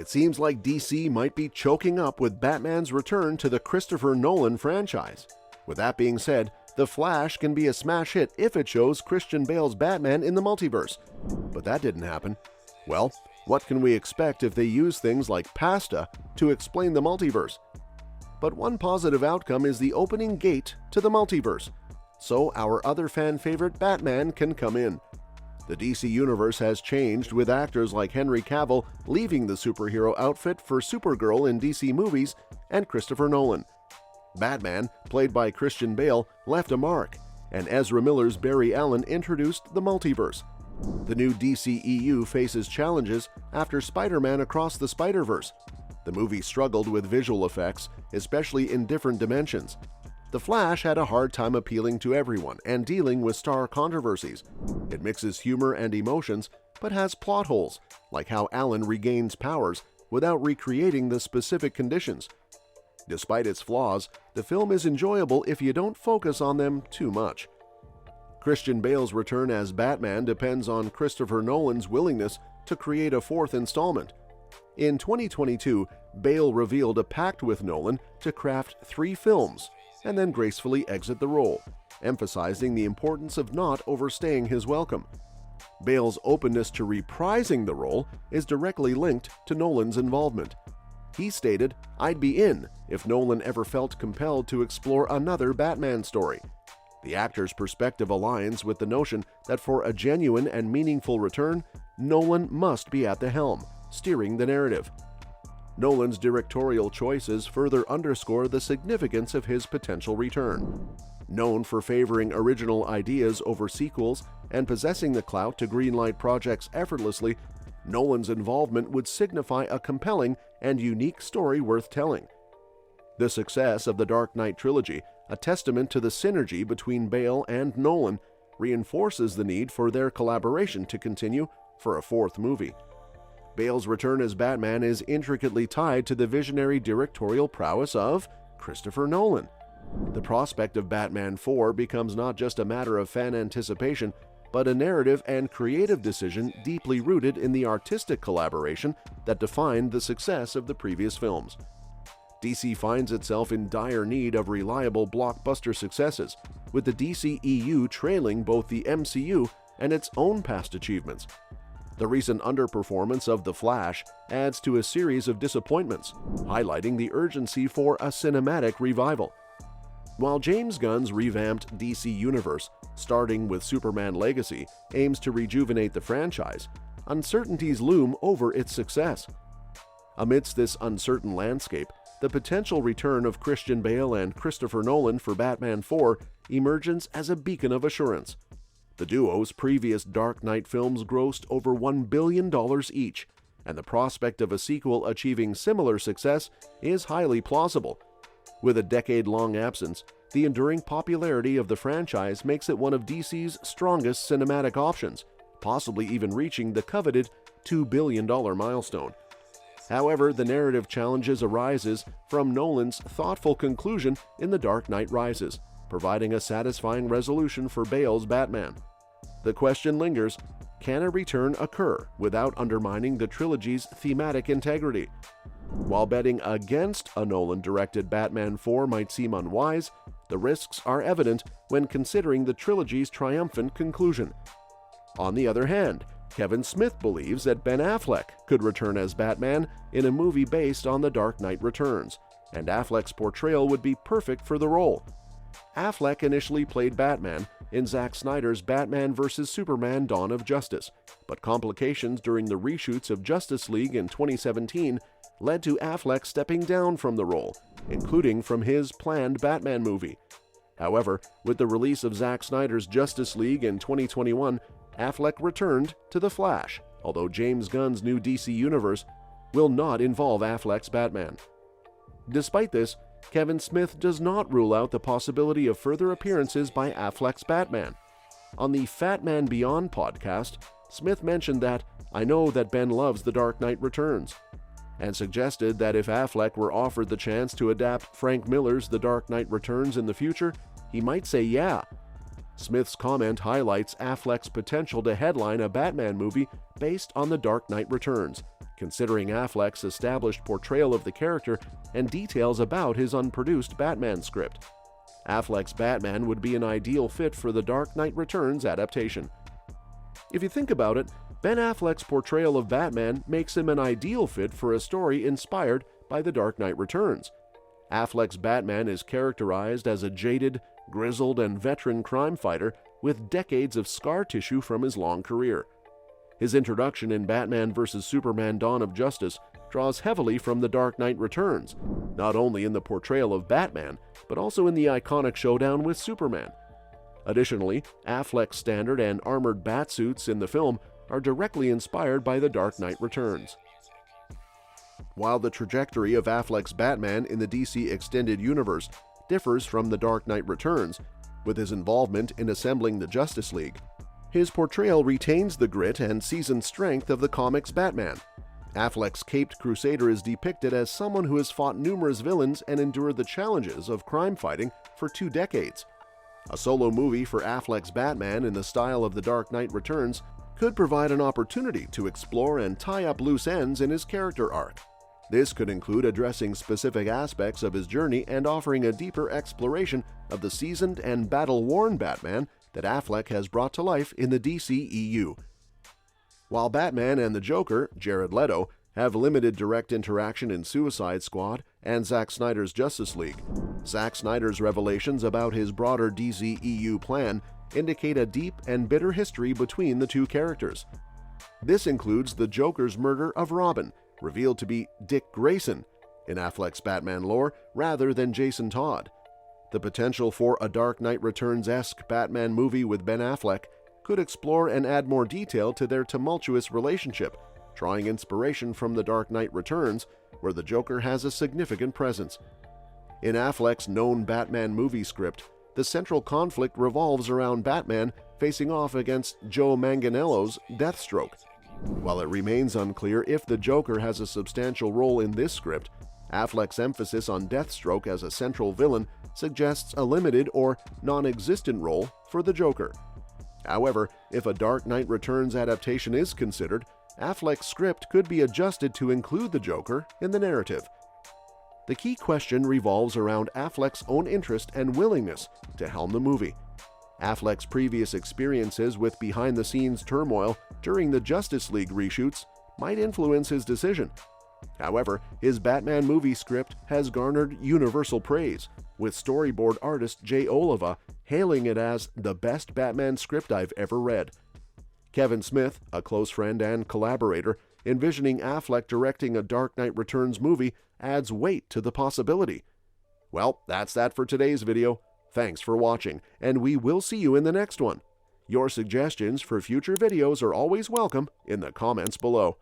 It seems like DC might be choking up with Batman's return to the Christopher Nolan franchise. With that being said, The Flash can be a smash hit if it shows Christian Bale's Batman in the multiverse. But that didn't happen. Well, what can we expect if they use things like pasta to explain the multiverse? But one positive outcome is the opening gate to the multiverse, so our other fan favorite Batman can come in. The DC Universe has changed, with actors like Henry Cavill leaving the superhero outfit for Supergirl in DC movies and Christopher Nolan. Batman, played by Christian Bale, left a mark, and Ezra Miller's Barry Allen introduced the multiverse. The new DCEU faces challenges after Spider-Man Across the Spider-Verse. The movie struggled with visual effects, especially in different dimensions. The Flash had a hard time appealing to everyone and dealing with star controversies. It mixes humor and emotions, but has plot holes, like how Alan regains powers without recreating the specific conditions. Despite its flaws, the film is enjoyable if you don't focus on them too much. Christian Bale's return as Batman depends on Christopher Nolan's willingness to create a fourth installment. In 2022, Bale revealed a pact with Nolan to craft 3 films and then gracefully exit the role, emphasizing the importance of not overstaying his welcome. Bale's openness to reprising the role is directly linked to Nolan's involvement. He stated, "I'd be in if Nolan ever felt compelled to explore another Batman story." The actor's perspective aligns with the notion that for a genuine and meaningful return, Nolan must be at the helm, steering the narrative. Nolan's directorial choices further underscore the significance of his potential return. Known for favoring original ideas over sequels and possessing the clout to greenlight projects effortlessly, Nolan's involvement would signify a compelling and unique story worth telling. The success of the Dark Knight trilogy, a testament to the synergy between Bale and Nolan, reinforces the need for their collaboration to continue for a fourth movie. Bale's return as Batman is intricately tied to the visionary directorial prowess of Christopher Nolan. The prospect of Batman 4 becomes not just a matter of fan anticipation, but a narrative and creative decision deeply rooted in the artistic collaboration that defined the success of the previous films. DC finds itself in dire need of reliable blockbuster successes, with the DCEU trailing both the MCU and its own past achievements. The recent underperformance of The Flash adds to a series of disappointments, highlighting the urgency for a cinematic revival. While James Gunn's revamped DC Universe, starting with Superman Legacy, aims to rejuvenate the franchise, uncertainties loom over its success. Amidst this uncertain landscape, the potential return of Christian Bale and Christopher Nolan for Batman 4 emerges as a beacon of assurance. The duo's previous Dark Knight films grossed over $1 billion each, and the prospect of a sequel achieving similar success is highly plausible. With a decade-long absence, the enduring popularity of the franchise makes it one of DC's strongest cinematic options, possibly even reaching the coveted $2 billion milestone. However, the narrative challenges arises from Nolan's thoughtful conclusion in The Dark Knight Rises, providing a satisfying resolution for Bale's Batman. The question lingers, can a return occur without undermining the trilogy's thematic integrity? While betting against a Nolan-directed Batman 4 might seem unwise, the risks are evident when considering the trilogy's triumphant conclusion. On the other hand, Kevin Smith believes that Ben Affleck could return as Batman in a movie based on The Dark Knight Returns, and Affleck's portrayal would be perfect for the role. Affleck initially played Batman in Zack Snyder's Batman vs. Superman: Dawn of Justice, but complications during the reshoots of Justice League in 2017 led to Affleck stepping down from the role, including from his planned Batman movie. However, with the release of Zack Snyder's Justice League in 2021, Affleck returned to The Flash, although James Gunn's new DC Universe will not involve Affleck's Batman. Despite this, Kevin Smith does not rule out the possibility of further appearances by Affleck's Batman. On the Fat Man Beyond podcast, Smith mentioned that, "I know that Ben loves The Dark Knight Returns," and suggested that if Affleck were offered the chance to adapt Frank Miller's The Dark Knight Returns in the future, he might say yeah. Smith's comment highlights Affleck's potential to headline a Batman movie based on The Dark Knight Returns, considering Affleck's established portrayal of the character and details about his unproduced Batman script. Affleck's Batman would be an ideal fit for The Dark Knight Returns adaptation. If you think about it, Ben Affleck's portrayal of Batman makes him an ideal fit for a story inspired by The Dark Knight Returns. Affleck's Batman is characterized as a jaded, grizzled, and veteran crime fighter with decades of scar tissue from his long career. His introduction in Batman vs. Superman: Dawn of Justice draws heavily from The Dark Knight Returns, not only in the portrayal of Batman, but also in the iconic showdown with Superman. Additionally, Affleck's standard and armored batsuits in the film are directly inspired by The Dark Knight Returns. While the trajectory of Affleck's Batman in the DC Extended Universe differs from The Dark Knight Returns, with his involvement in assembling the Justice League, his portrayal retains the grit and seasoned strength of the comics Batman. Affleck's caped crusader is depicted as someone who has fought numerous villains and endured the challenges of crime fighting for 2 decades. A solo movie for Affleck's Batman in the style of The Dark Knight Returns could provide an opportunity to explore and tie up loose ends in his character arc. This could include addressing specific aspects of his journey and offering a deeper exploration of the seasoned and battle-worn Batman that Affleck has brought to life in the DCEU. While Batman and the Joker, Jared Leto, have limited direct interaction in Suicide Squad and Zack Snyder's Justice League, Zack Snyder's revelations about his broader DCEU plan indicate a deep and bitter history between the two characters. This includes the Joker's murder of Robin, revealed to be Dick Grayson in Affleck's Batman lore rather than Jason Todd. The potential for a Dark Knight Returns-esque Batman movie with Ben Affleck could explore and add more detail to their tumultuous relationship, drawing inspiration from The Dark Knight Returns, where the Joker has a significant presence. In Affleck's known Batman movie script, the central conflict revolves around Batman facing off against Joe Manganiello's Deathstroke. While it remains unclear if the Joker has a substantial role in this script, Affleck's emphasis on Deathstroke as a central villain suggests a limited or non-existent role for the Joker. However, if a Dark Knight Returns adaptation is considered, Affleck's script could be adjusted to include the Joker in the narrative. The key question revolves around Affleck's own interest and willingness to helm the movie. Affleck's previous experiences with behind-the-scenes turmoil during the Justice League reshoots might influence his decision. However, his Batman movie script has garnered universal praise, with storyboard artist Jay Oliva hailing it as the best Batman script I've ever read. Kevin Smith, a close friend and collaborator, envisioning Affleck directing a Dark Knight Returns movie adds weight to the possibility. Well, that's that for today's video. Thanks for watching, and we will see you in the next one. Your suggestions for future videos are always welcome in the comments below.